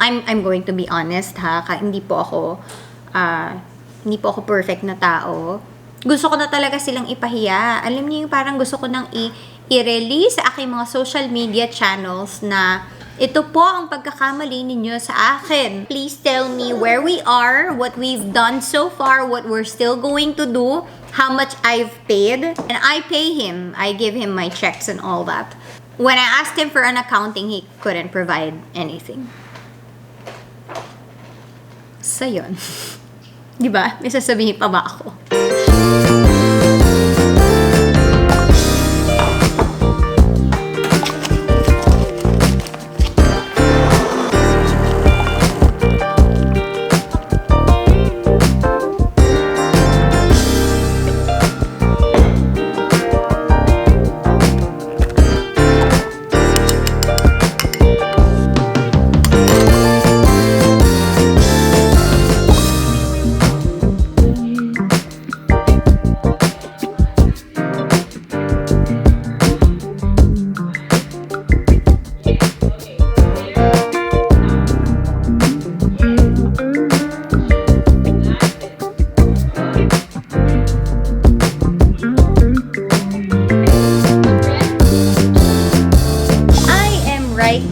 I'm going to be honest ha, hindi po ako perfect na tao. Gusto ko na talaga silang ipahiya. Alam niyo yung parang gusto ko nang i-release sa aking mga social media channels na ito po ang pagkakamali ninyo sa akin. Please tell me where we are, what we've done so far, what we're still going to do, how much I've paid. And I pay him. I give him my checks and all that. When I asked him for an accounting, he couldn't provide anything. So, yun. Diba? May sasabihin pa ba ako?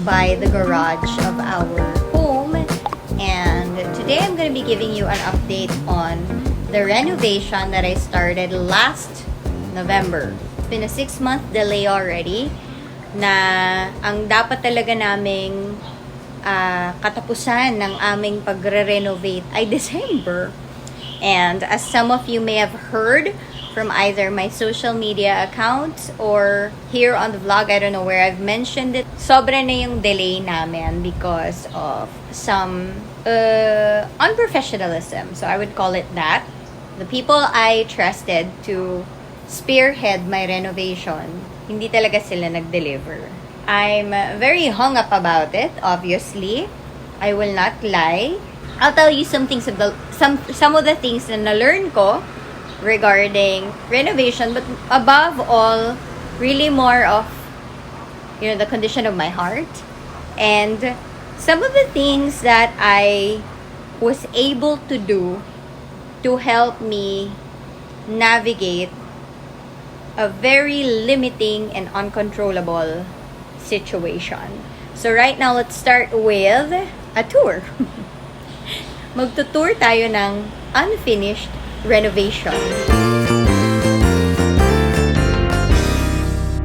By the garage of our home, and today I'm going to be giving you an update on the renovation that I started last November. It's been a 6-month delay already na ang dapat talaga naming katapusan ng aming pagre-renovate ay December. And as some of you may have heard from either my social media accounts or here on the vlog, I don't know where I've mentioned it, sobra na yung delay namin because of some unprofessionalism. So I would call it that. The people I trusted to spearhead my renovation, hindi talaga sila nag-deliver. I'm very hung up about it, obviously. I will not lie. I'll tell you some things of some of the things na na-learn ko regarding renovation, but above all, really more of, the condition of my heart and some of the things that I was able to do to help me navigate a very limiting and uncontrollable situation. So right now, let's start with a tour. Magtutour tayo ng unfinished renovation.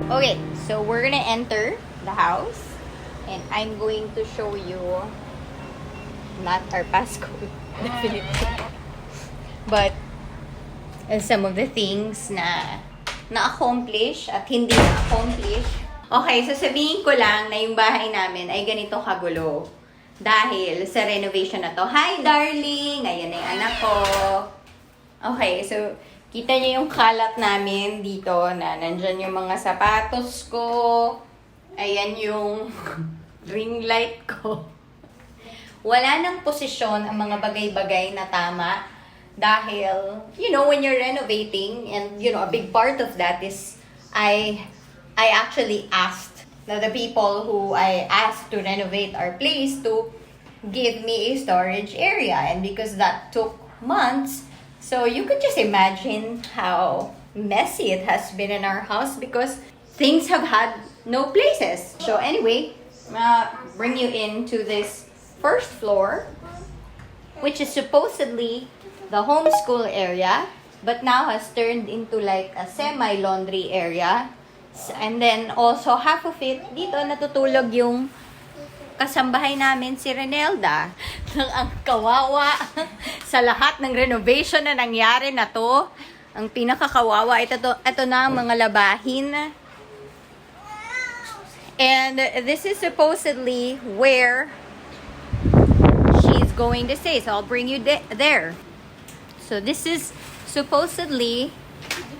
Okay, so we're gonna enter the house and I'm going to show you not our passcode, definitely, but some of the things na na-accomplish at hindi na-accomplish. Okay, so sabihin ko lang na yung bahay namin ay ganito kagulo dahil sa renovation na to. Hi, darling! Ayan na yung anak ko. Okay, so kita niyo yung kalat namin dito na nandyan yung mga sapatos ko. Ayan yung ring light ko. Wala nang posisyon ang mga bagay-bagay na tama dahil, when you're renovating and, a big part of that is I actually asked the people who I asked to renovate our place to give me a storage area. And because that took months, so you could just imagine how messy it has been in our house because things have had no places. So anyway, bring you into this first floor, which is supposedly the homeschool area, but now has turned into like a semi-laundry area. And then also half of it, dito natutulog yung kasambahay namin si Renelda. Ang kawawa sa lahat ng renovation na nangyari na to. Ang pinakakawawa, ito na ang mga labahin. And this is supposedly where she's going to stay. So I'll bring you there. So this is supposedly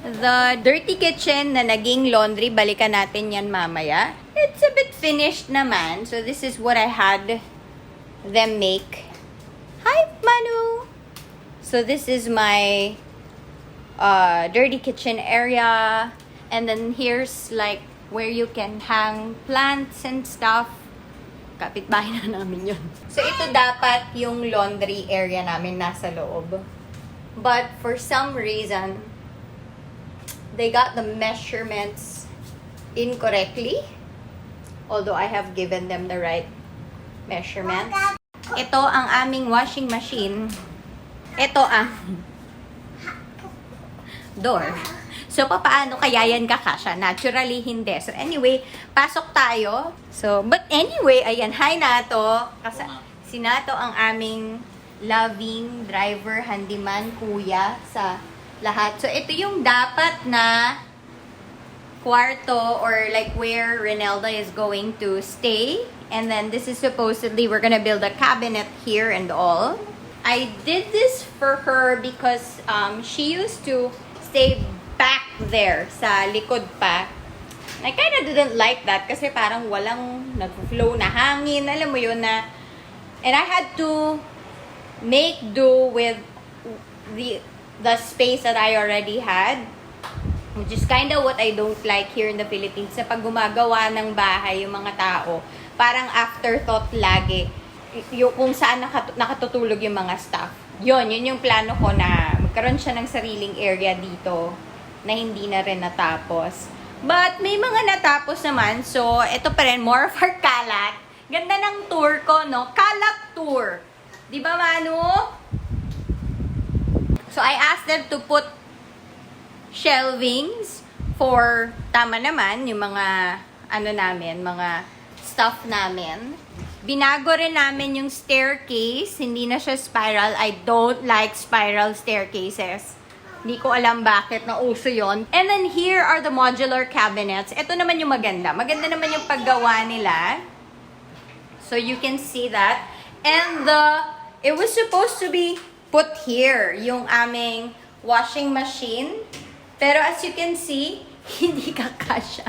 the dirty kitchen na naging laundry. Balikan natin yan mamaya. It's a bit finished naman. So this is what I had them make. Hi, Manu! So this is my dirty kitchen area. And then here's like where you can hang plants and stuff. Kapitbahay na namin yun. So, ito dapat yung laundry area namin nasa loob. But, for some reason, they got the measurements incorrectly. Although, I have given them the right measurements. Ito ang aming washing machine. Ito ang door. So, paano kaya yan kakasya? Naturally, hindi. So, anyway, pasok tayo. So, but anyway, ayan, hi Nato. Kasi si Nato ang aming loving driver, handyman, kuya sa lahat. So, ito yung dapat na kwarto or like where Renelda is going to stay. And then, this is supposedly, we're gonna build a cabinet here and all. I did this for her because she used to stay back there sa likod pa. I kind of didn't like that kasi parang walang nag-flow na hangin. Alam mo yun na. And I had to make do with the space that I already had. Which is kind of what I don't like here in the Philippines. Sa pag gumagawa ng bahay yung mga tao, parang afterthought lagi. Yung kung saan nakatutulog yung mga staff. Yun yung plano ko na magkaroon siya ng sariling area dito na hindi na rin natapos. But, may mga natapos naman. So, ito pa rin, more of our kalat. Ganda ng tour ko, no? Kalat tour. Di ba, Manu? So, I asked them to put shelvings for, tama naman, yung mga, mga stuff namin. Binago rin namin yung staircase. Hindi na siya spiral. I don't like spiral staircases. Hindi ko alam bakit na uso yon. And then here are the modular cabinets. Ito naman yung maganda. Maganda naman yung paggawa nila. So you can see that. And it was supposed to be put here, yung aming washing machine. Pero as you can see, hindi kasya.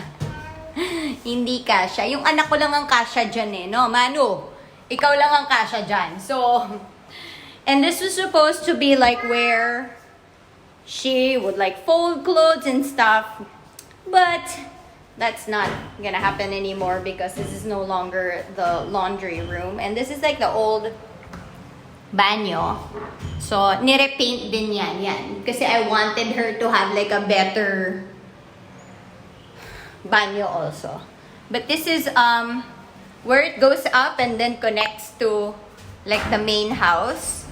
Hindi kasya. Yung anak ko lang ang kasya dyan eh, no? Manu, ikaw lang ang kasya dyan. So, and this was supposed to be like where she would like fold clothes and stuff. But, that's not gonna happen anymore because this is no longer the laundry room. And this is like the old banyo. So, nirepaint din yan. Kasi I wanted her to have like a better banyo also. But this is where it goes up and then connects to like the main house.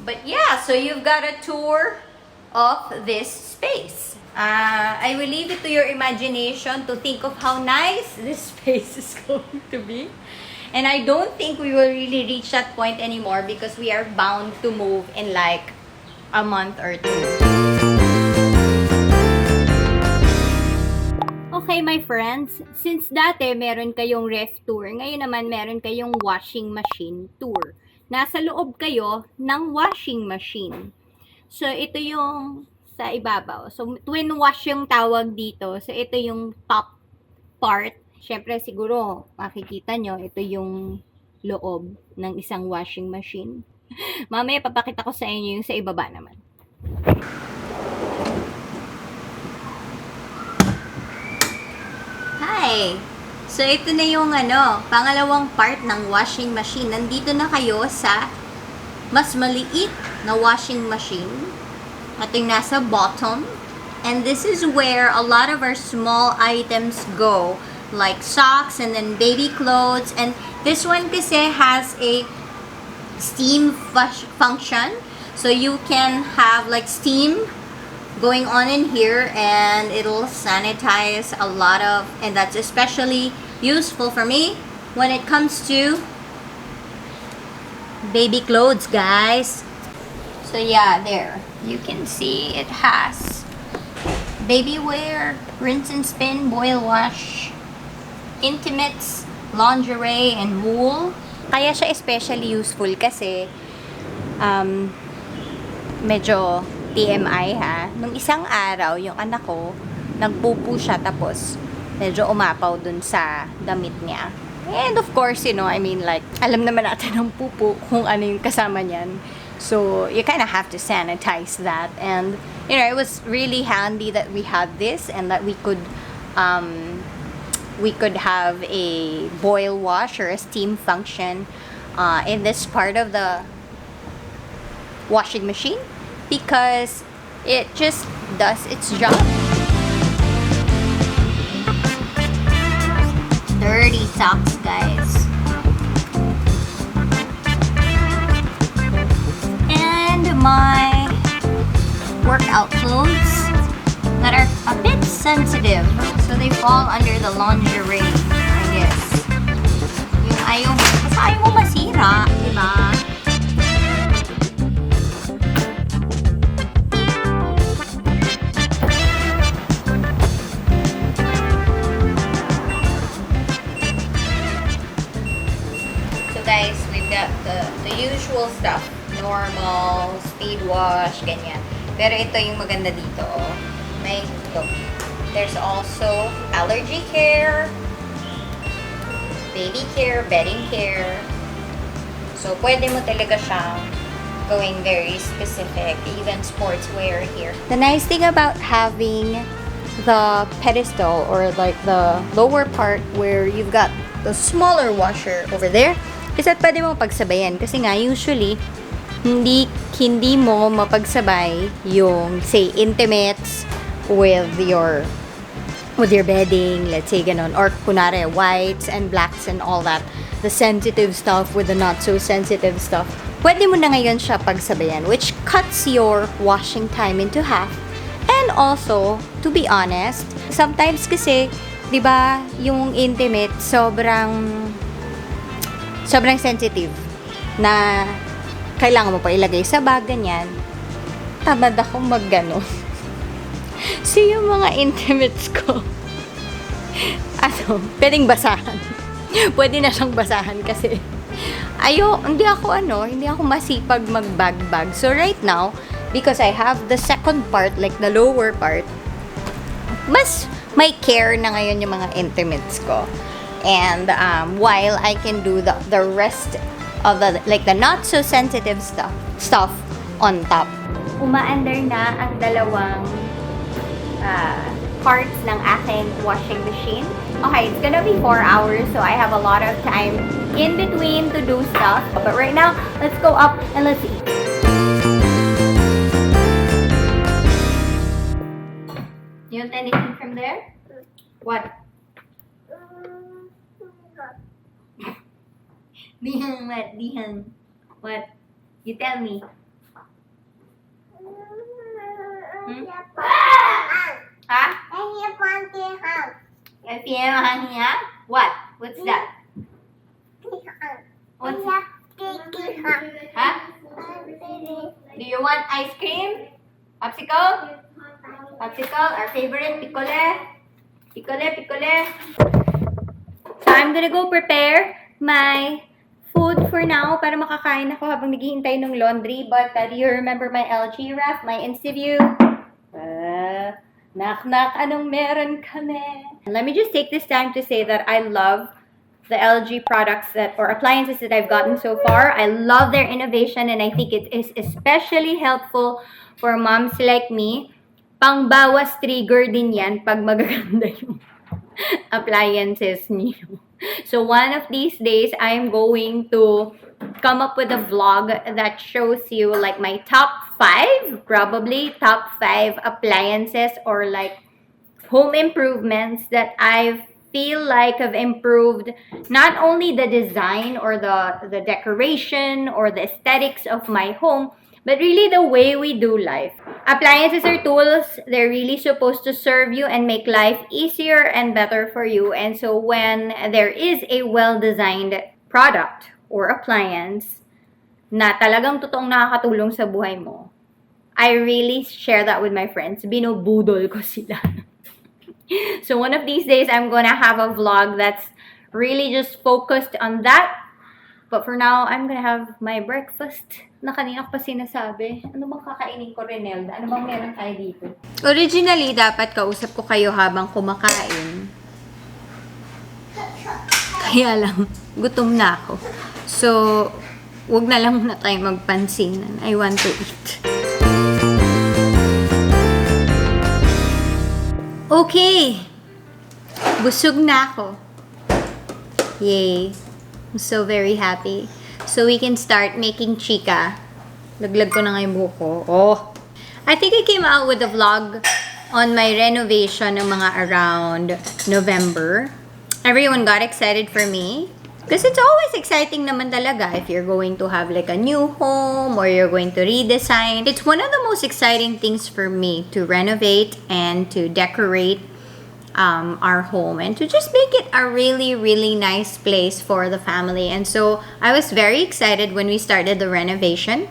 But yeah, so you've got a tour of this space. I will leave it to your imagination to think of how nice this space is going to be. And I don't think we will really reach that point anymore because we are bound to move in like a month or two. Okay, my friends, since dati meron kayong ref tour, ngayon naman meron kayong washing machine tour. Nasa loob kayo ng washing machine. So, ito yung sa ibabaw. So, twin wash yung tawag dito. So, ito yung top part. Siyempre, siguro, makikita nyo, ito yung loob ng isang washing machine. Mamaya, papakita ko sa inyo yung sa ibaba naman. Hi! So, ito na yung pangalawang part ng washing machine. Nandito na kayo sa mas maliit na washing machine. Ito yung nasa bottom. And this is where a lot of our small items go. Like socks and then baby clothes. And this one kasi has a steam function. So you can have like steam going on in here and it'll sanitize a lot of, and that's especially useful for me when it comes to baby clothes, guys. So yeah, there you can see it has baby wear, rinse and spin, boil wash, intimates, lingerie, and wool. Kaya siya especially useful kasi medyo TMI ha. Nung isang araw, yung anak ko, nagpupo siya tapos medyo umapaw dun sa damit niya. And of course, I mean like, alam naman natin ang pupo kung ano yung kasama niyan. So, you kind of have to sanitize that. And, it was really handy that we had this and that we could we could have a boil wash or a steam function in this part of the washing machine because it just does its job. Dirty socks, guys. And my workout clothes that are a bit sensitive, so they fall under the lingerie, I guess. Yung ayaw mo masira, diba? Guys, we've got the usual stuff. Normal, speed wash, ganyan. Pero ito yung maganda dito. May look. There's also allergy care, baby care, bedding care. So, pwede mo talaga siyang going very specific, even sportswear here. The nice thing about having the pedestal or like the lower part where you've got the smaller washer over there is that pwede mo pagsabayan. Kasi nga, usually, hindi mo mapagsabay yung, say, intimates with your bedding, let's say, ganon. Or, kunwari, whites and blacks and all that. The sensitive stuff with the not so sensitive stuff. Pwede mo na ngayon siya pagsabayan, which cuts your washing time into half. And also, to be honest, sometimes kasi, di ba, yung intimate, sobrang sensitive na kailangan mo pa ilagay sa bag, ganyan. Tamad ako mag-gano. So, yung mga intimates ko, pwedeng basahan. Pwede na siyang basahan kasi hindi ako masipag mag-bag-bag. So, right now, because I have the second part, like the lower part, mas may care na ngayon yung mga intimates ko. And while I can do the rest of the not so sensitive stuff on top. Umaandar na ang dalawang parts ng aking washing machine. Okay, it's gonna be 4 hours, so I have a lot of time in between to do stuff. But right now, let's go up and let's eat. You want anything from there? What? Dihan, what? Dihan. What? You tell me. Huh? What? What's that? What's huh? Do you want ice cream? Popsicle? Popsicle, our favorite. Piccole. Piccole. So I'm gonna go prepare my food for now para makakain ako habang naghihintay ng laundry. But do you remember my LG ref, my Insta-view? Knock, anong meron kami? Let me just take this time to say that I love the LG products or appliances that I've gotten so far. I love their innovation and I think it is especially helpful for moms like me. Pangbawas trigger din yan pag magaganda yung appliances niyo. So one of these days, I'm going to come up with a vlog that shows you like my top 5, probably top 5 appliances or like home improvements that I feel like have improved not only the design or the decoration or the aesthetics of my home, but really the way we do life. Appliances are tools. They're really supposed to serve you and make life easier and better for you. And so when there is a well-designed product or appliance na talagang totoong nakakatulong sa buhay mo, I really share that with my friends. Binubudol ko sila. So one of these days, I'm gonna have a vlog that's really just focused on that. But for now, I'm gonna have my breakfast na kanina ko pa sinasabi. Ano bang kakainin ko, Renelda? Ano bang meron tayo dito? Originally, dapat kausap ko kayo habang kumakain. Kaya lang, gutom na ako. So, wag na lang muna tayo magpansinan. I want to eat. Okay. Busog na ako. Yay. I'm so very happy. So we can start making chika. Laglag ko na nga yung buhok ko. Oh! I think I came out with a vlog on my renovation ng mga around November. Everyone got excited for me. Because it's always exciting naman talaga if you're going to have like a new home or you're going to redesign. It's one of the most exciting things for me to renovate and to decorate our home and to just make it a really, really nice place for the family. And so I was very excited when we started the renovation.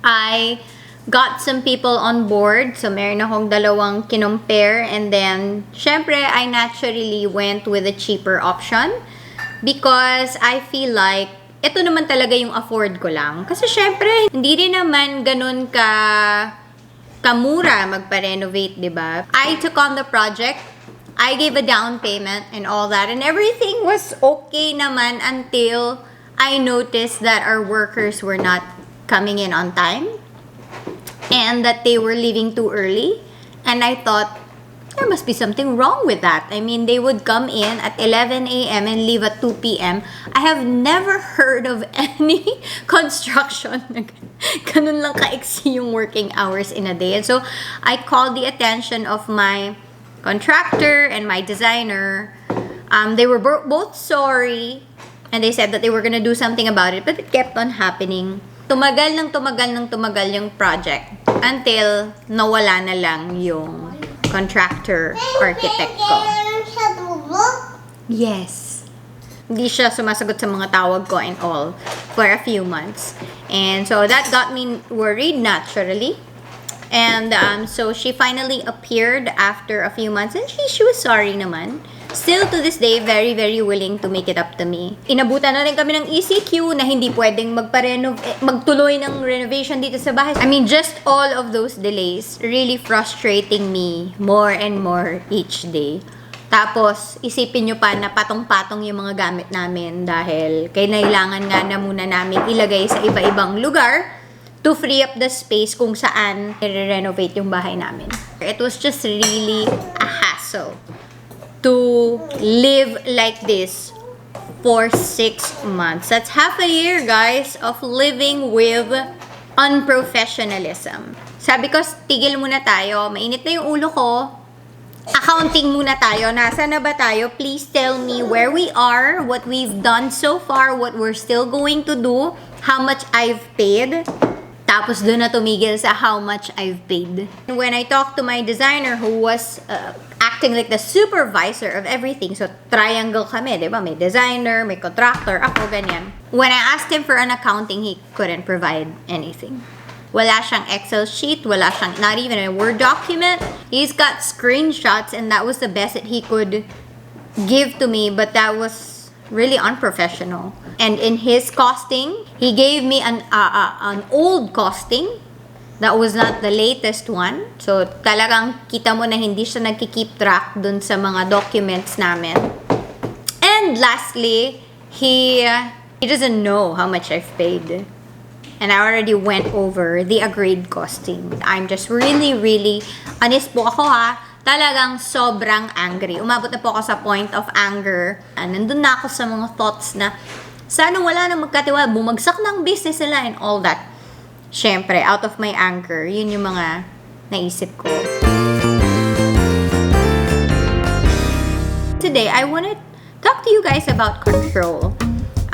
I got some people on board. So meron akong dalawang kinompare, and then syempre I naturally went with a cheaper option. Because I feel like, ito naman talaga yung afford ko lang. Kasi syempre, hindi rin naman ganun kamura magpa-renovate, di ba? I took on the project. I gave a down payment and all that. And everything was okay naman until I noticed that our workers were not coming in on time. And that they were leaving too early. And I thought, there must be something wrong with that. I mean, they would come in at 11 a.m. and leave at 2 p.m. I have never heard of any construction na ganun lang kaiksi yung working hours in a day. And so, I called the attention of my contractor and my designer. They were both sorry, and they said that they were gonna do something about it, but it kept on happening. Tumagal yung project until nawala na lang yung contractor architect ko. Yes. Hindi siya sumasagot sa mga tawag ko and all for a few months. And so that got me worried naturally. And so she finally appeared after a few months, and she was sorry naman. Still to this day, very, very willing to make it up to me. Inabutan na rin kami ng ECQ na hindi pwedeng magtuloy ng renovation dito sa bahay. I mean, just all of those delays really frustrating me more and more each day. Tapos, isipin nyo pa na patong-patong yung mga gamit namin dahil kailangan nga na muna namin ilagay sa iba-ibang lugar to free up the space kung saan i-renovate yung bahay namin. It was just really a hassle to live like this for 6 months. That's half a year, guys, of living with unprofessionalism. Sabi ko, tigil muna tayo. Mainit na yung ulo ko. Accounting muna tayo. Nasa na ba tayo? Please tell me where we are, what we've done so far, what we're still going to do, how much I've paid. Tapos doon na tumigil sa how much I've paid. When I talked to my designer who was acting like the supervisor of everything, so triangle kami, di ba? May designer, may contractor, ako, ganyan. When I asked him for an accounting, he couldn't provide anything. Wala siyang Excel sheet, wala siyang, not even a Word document. He's got screenshots, and that was the best that he could give to me, but that was really unprofessional. And in his costing, he gave me an old costing that was not the latest one. So talagang kita mo na hindi siya nagki-keep track dun sa mga documents namin. And lastly, he doesn't know how much I've paid. And I already went over the agreed costing. I'm just really, really, honest po ako ha, talagang sobrang angry. Umabot na po ako sa point of anger. Nandun na ako sa mga thoughts na sana wala na magkatiwala, bumagsak ng business nila and all that. Syempre, out of my anger, yun yung mga naisip ko. Today, I want to talk to you guys about control.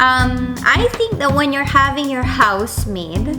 I think that when you're having your house made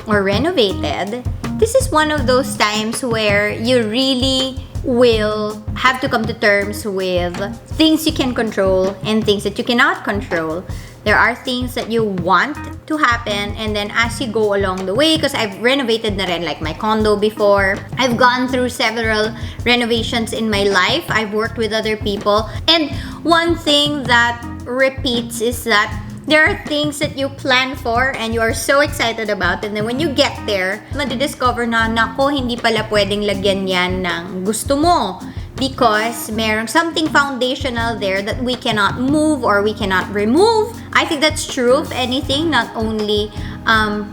or renovated, this is one of those times where you really will have to come to terms with things you can control and things that you cannot control. There are things that you want to happen, and then as you go along the way, because I've renovated na rin like my condo before. I've gone through several renovations in my life. I've worked with other people. And one thing that repeats is that there are things that you plan for and you are so excited about, and then when you get there, madidiscover na, nako, hindi pala pwedeng lagyan yan ng gusto mo. Because merong something foundational there that we cannot move or we cannot remove. I think that's true of anything, not only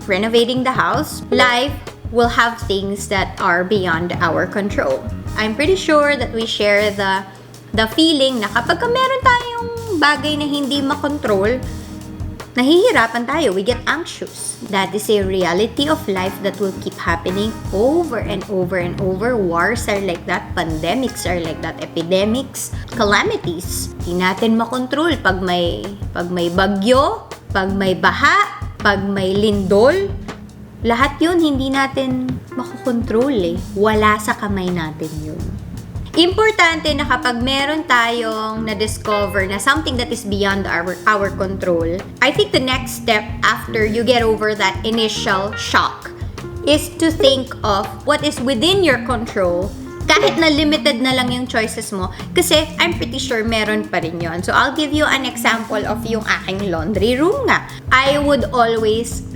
renovating the house. Life will have things that are beyond our control. I'm pretty sure that we share the the feeling na kapag meron tayong bagay na hindi makontrol, nahihirapan tayo. We get anxious. That is a reality of life that will keep happening over and over and over. Wars are like that. Pandemics are like that. Epidemics, calamities. Hindi natin makontrol pag may bagyo, pag may baha, pag may lindol. Lahat yun hindi natin makokontrol eh. Wala sa kamay natin yun. Importante na kapag meron tayong na-discover na something that is beyond our control, I think the next step after you get over that initial shock is to think of what is within your control, kahit na limited na lang yung choices mo, kasi I'm pretty sure meron pa rin yun. So I'll give you an example of yung aking laundry room nga. I would always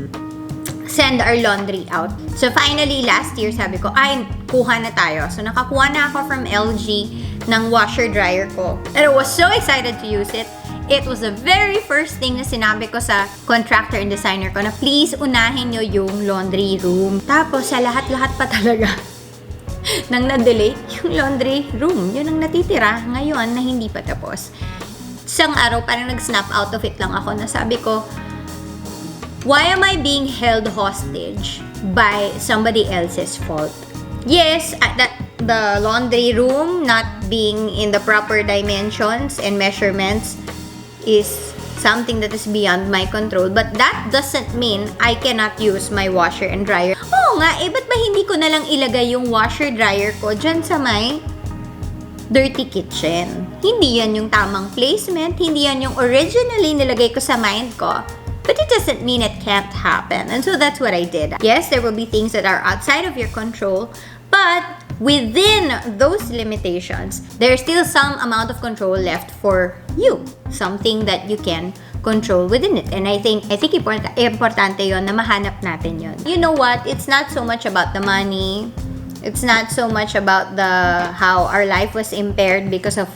send our laundry out. So finally, last year, sabi ko, ay, kuha na tayo. So nakakuha na ako from LG ng washer-dryer ko. And I was so excited to use it. It was the very first thing na sinabi ko sa contractor and designer ko na please unahin nyo yung laundry room. Tapos sa lahat-lahat pa talaga nang na-delay yung laundry room. Yun ang natitira ngayon na hindi pa tapos. Isang araw, parang nag-snap out of it lang ako na sabi ko, why am I being held hostage by somebody else's fault? Yes, the laundry room not being in the proper dimensions and measurements is something that is beyond my control, but that doesn't mean I cannot use my washer and dryer. Oo nga, ba't ba hindi ko na lang ilagay yung washer dryer ko dyan sa may dirty kitchen? Hindi yan yung tamang placement, hindi yan yung originally nilagay ko sa mind ko. But it doesn't mean it can't happen. And so that's what I did. Yes, there will be things that are outside of your control, but within those limitations, there's still some amount of control left for you. Something that you can control within it. And I think importante yon na mahanap natin yon. You know what? It's not so much about the money. It's not so much about how our life was impaired because of,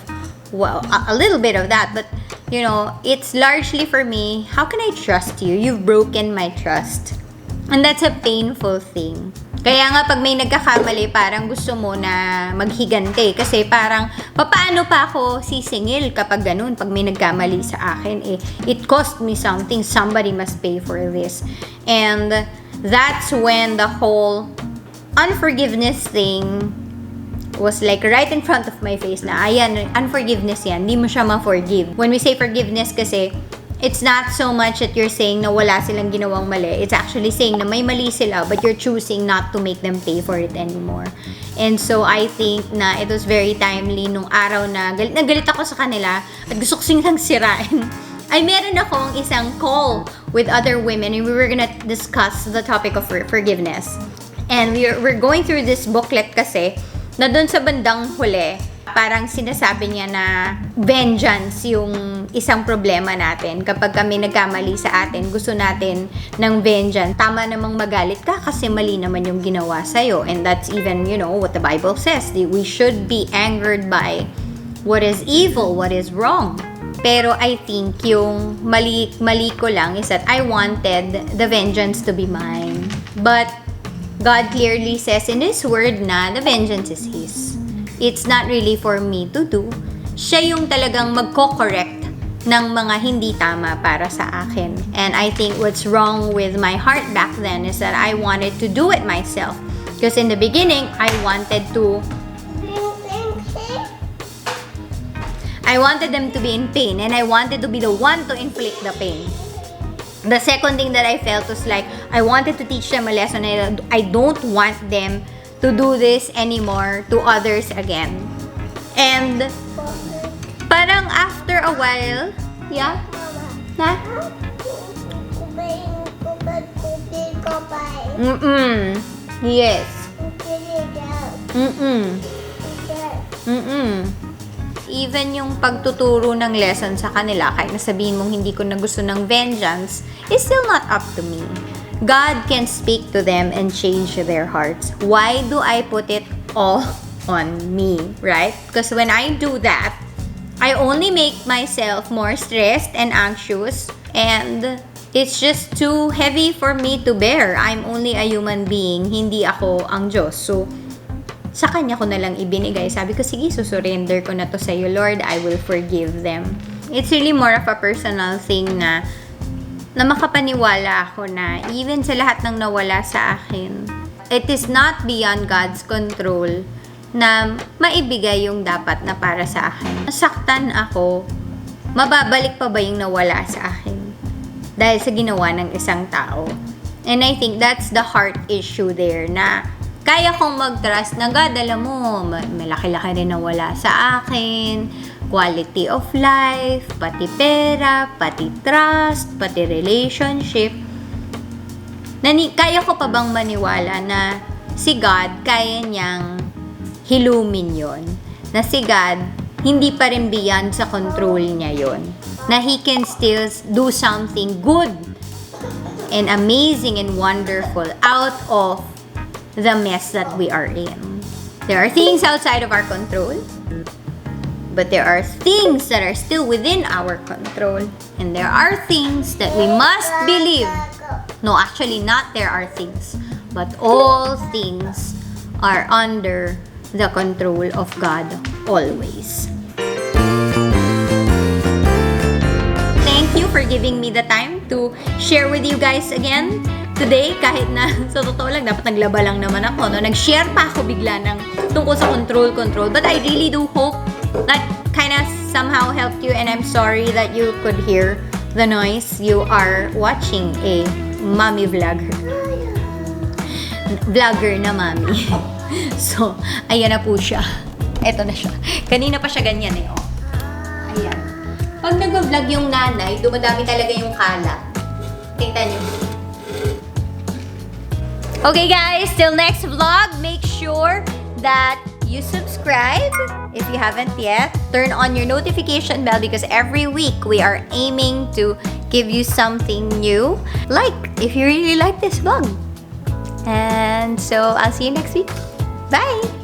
well, a little bit of that, but you know, it's largely for me, how can I trust you? You've broken my trust. And that's a painful thing. Kaya nga pag may nagkakamali, parang gusto mo na maghigante. Kasi parang, paano pa ako sisingil kapag ganun? Pag may nagkamali sa akin, it cost me something. Somebody must pay for this. And that's when the whole unforgiveness thing was like right in front of my face na, ayan, unforgiveness yan, hindi mo siya ma-forgive. When we say forgiveness kasi, it's not so much that you're saying na wala silang ginawang mali. It's actually saying na may mali sila, but you're choosing not to make them pay for it anymore. And so, I think na it was very timely nung araw na galit ako sa kanila at gusto ko silang sirain. Ay, meron akong isang call with other women and we were gonna discuss the topic of forgiveness. And we're going through this booklet kasi na doon sa bandang huli, parang sinasabi niya na vengeance yung isang problema natin. Kapag kami nagkamali sa atin, gusto natin ng vengeance. Tama namang magalit ka kasi mali naman yung ginawa sa'yo. And that's even, you know, what the Bible says. We should be angered by what is evil, what is wrong. Pero I think yung mali ko lang is that I wanted the vengeance to be mine. But God clearly says in His Word na the vengeance is His. It's not really for me to do. Siya yung talagang magko-correct ng mga hindi tama para sa akin. And I think what's wrong with my heart back then is that I wanted to do it myself. Because in the beginning, I wanted them to be in pain and I wanted to be the one to inflict the pain. The second thing that I felt was like, I wanted to teach them a lesson. I don't want them to do this anymore to others again. And parang after a while, yeah? Ha? Yes. Even yung pagtuturo ng lesson sa kanila, kahit nasabihin mong hindi ko na gusto ng vengeance, is still not up to me. God can speak to them and change their hearts. Why do I put it all on me, right? Because when I do that, I only make myself more stressed and anxious, and it's just too heavy for me to bear. I'm only a human being, hindi ako ang Diyos. So, sa kanya ko na lang ibinigay. Sabi ko, sige, susurrender ko na to sa'yo, Lord. I will forgive them. It's really more of a personal thing na makapaniwala ako na even sa lahat ng nawala sa akin, it is not beyond God's control na maibigay yung dapat na para sa akin. Nasaktan ako, mababalik pa ba yung nawala sa akin dahil sa ginawa ng isang tao? And I think that's the heart issue there, na kaya kong mag-trust na God, alam mo, malaki-laki rin nawala sa akin, quality of life, pati pera, pati trust, pati relationship. Kaya ko pa bang maniwala na si God, kaya niyang hilumin yon, na si God, hindi pa rin beyond sa control niya yon, na He can still do something good and amazing and wonderful out of the mess that we are in. There are things outside of our control, but there are things that are still within our control, and there are things that we must believe. No, actually not there are things, but all things are under the control of God always. Thank you for giving me the time to share with you guys again today. Kahit na sa totoo lang, dapat naglaba lang naman ako, no? Nag-share pa ako bigla ng tungkol sa control. But I really do hope that kind of somehow helped you, and I'm sorry that you could hear the noise. You are watching a mommy vlogger. Vlogger na mommy. So, ayan na po siya. Eto na siya. Kanina pa siya ganyan eh, oh. Ayan. Pag nag-vlog yung nanay, dumadami talaga yung kalat. Tingnan niyo. Okay guys, till next vlog, make sure that you subscribe if you haven't yet. Turn on your notification bell because every week we are aiming to give you something new. Like, if you really like this vlog. And so, I'll see you next week. Bye!